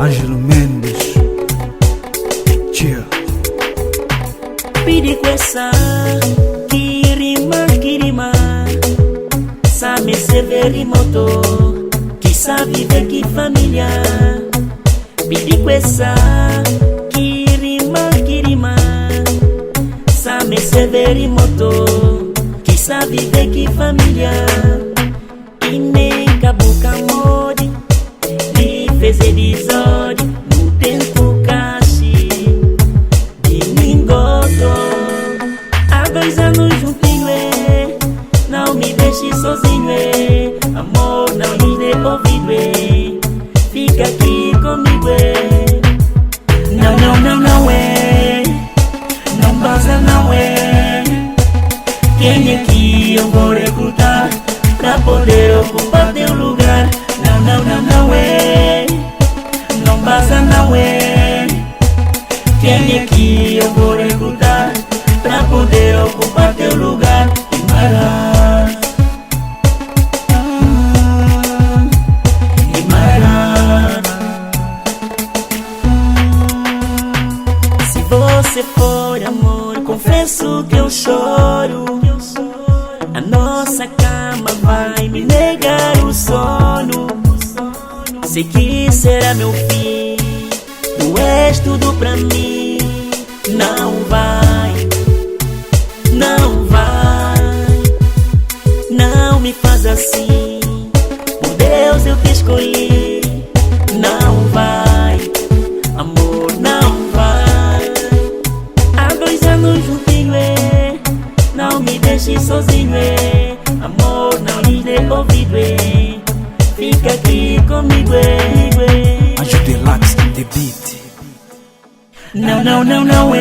Ângelo Mendes. Cheer. Pidi kwesa kirima kirima Same severi moto Kisa vive ki família. Pidi kwesa kirima kirima Same severi moto Kisa vive ki família. Ine kabuka modi Li feze desordem no tempo caixa Domingoto. Há 2 anos juntinho, não me deixe sozinho, amor, não lhe dê ouvido, fica aqui comigo, não, não, não, não não vaza não quem é que eu vou recrutar pra poder ocupar teu lugar, não, não, não, não não vaza não quem é que eu vou recrutar pra poder ocupar teu lugar, Guimarães, Guimarães. Se você for amor, confesso que eu choro. A nossa cama vai me negar o sono. Sei que será meu fim, tu és tudo pra mim. Não vai, não vai, não me faz assim. Por Deus eu te escolhi. Não vai, amor, não vai. Há 2 anos juntinho, não me deixe sozinho, amor, não lhe dê ouvido, fica aqui comigo, Anjo Deluxe The Beat. Não, não, não, não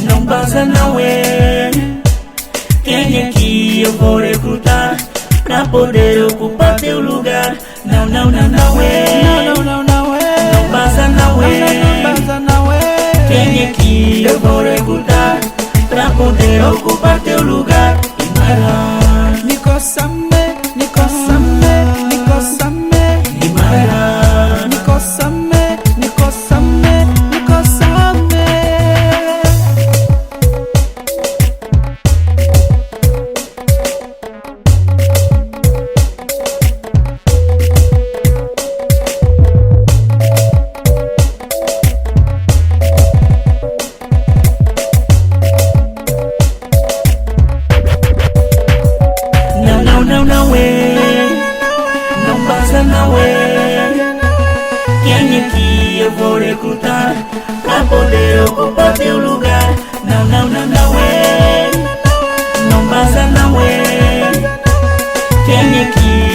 não vaza não quem é que eu vou recrutar pra poder ocupar teu lugar, não, não, não, não não vaza não quem é que eu vou recrutar pra poder ocupar teu lugar, Guimarães, Nicosame, Nicosame, Nicosame, Guimarães, Nicosame, Nicosame, Nicosame. Não vaza não quem é que eu vou recrutar pra poder ocupar teu lugar, não, não, não, não não vaza não quem é que